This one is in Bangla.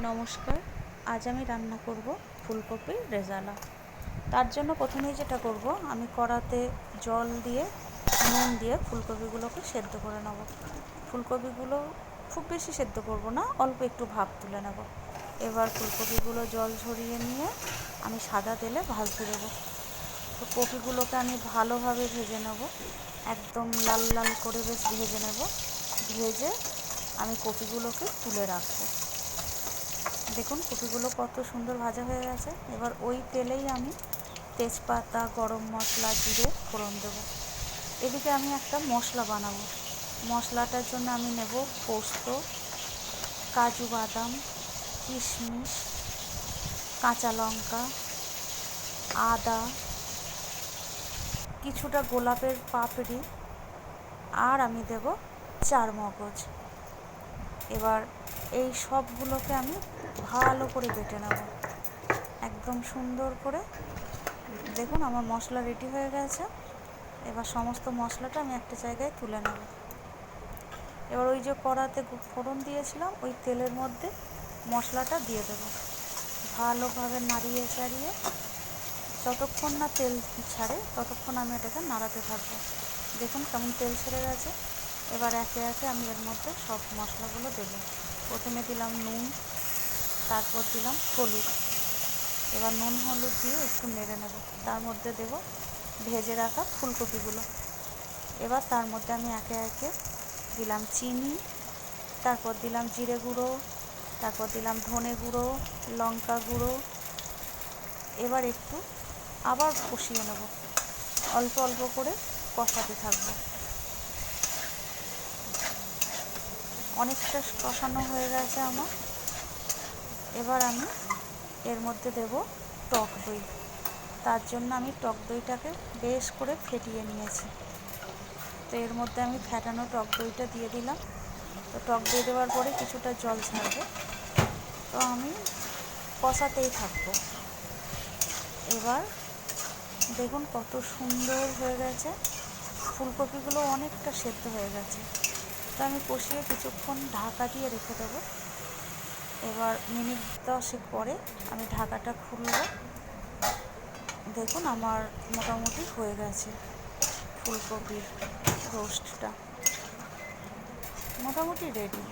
নমস্কার। আজ আমি রান্না করব ফুলকপির রেজালা। তার জন্য প্রথমেই যেটা করব, আমি কড়াতে জল দিয়ে নুন দিয়ে ফুলকপিগুলোকে সেদ্ধ করে নেব। ফুলকপিগুলো খুব বেশি সেদ্ধ করব না, অল্প একটু ভাপ তুলে নেব। এবার ফুলকপিগুলো জল ঝরিয়ে নিয়ে আমি সাদা তেলে ভাজতে দেব। তো কপিগুলোকে আমি ভালোভাবে ভেজে নেব, একদম লাল লাল করে বেশ ভেজে নেব। ভেজে আমি কপিগুলোকে তুলে রাখবো। দেখুন কপিগুলো কত সুন্দর ভাজা হয়ে গেছে। এবার ওই তেলেই আমি তেজপাতা, গরম মশলা, জিরে ফোড়ন দেবো। এদিকে আমি একটা মশলা বানাবো। মশলাটার জন্য আমি নেব পোস্ত, কাজু বাদাম, কিশমিশ, কাঁচা লঙ্কা, আদা, কিছুটা গোলাপের পাপড়ি, আর আমি দেব চারমগজ। এবার এই সবগুলোকে আমি ভালো করে বেটে নেব, একদম সুন্দর করে। দেখুন আমার মশলা রেডি হয়ে গেছে। এবার সমস্ত মশলাটা আমি একটা জায়গায় তুলে নেব। এবার ওই যে কড়াতে ফোড়ন দিয়েছিলাম, ওই তেলের মধ্যে মশলাটা দিয়ে দেব। ভালোভাবে নাড়িয়ে চাড়িয়ে যতক্ষণ না তেল ছাড়ে ততক্ষণ আমি এটাকে নাড়াতে থাকবো। দেখুন কেমন তেল ছেড়ে গেছে। এবার একে একে আমি এর মধ্যে সব মশলাগুলো দেব। প্রথমে দিলাম নুন, তারপর দিলাম হলুদ। এবার নুন হলুদ দিয়ে একটু নেড়ে নেব। তার মধ্যে দেব ভেজে রাখা ফুলকপিগুলো। এবার তার মধ্যে আমি একে একে দিলাম চিনি, তারপর দিলাম জিরে গুঁড়ো, তারপর দিলাম ধনে গুঁড়ো, লঙ্কা গুঁড়ো। এবার একটু আবার কষিয়ে নেব, অল্প অল্প করে কষাতে থাকবো। অনেকটা কষানো হয়ে গেছে আমার। এবার আমি এর মধ্যে দেব টক দই। তার জন্য আমি টক দইটাকে বেশ করে ফেটিয়ে নিয়েছি। তো এর মধ্যে আমি ফেটানো টক দইটা দিয়ে দিলাম। তো টক দই দেওয়ার পরে কিছুটা জল ছাড়বে, তো আমি কষাতেই থাকবো। এবার দেখুন কত সুন্দর হয়ে গেছে, ফুলকপিগুলো অনেকটা সেদ্ধ হয়ে গেছে। তো আমি কষিয়ে কিছুক্ষণ ঢাকা দিয়ে রেখে দেবো। এবার মিনিট 10 পরে আমি ঢাকাটা খুলব। দেখুন আমার মোটামুটি হয়ে গেছে ফুলকপির রোস্টটা, মোটামুটি রেডি।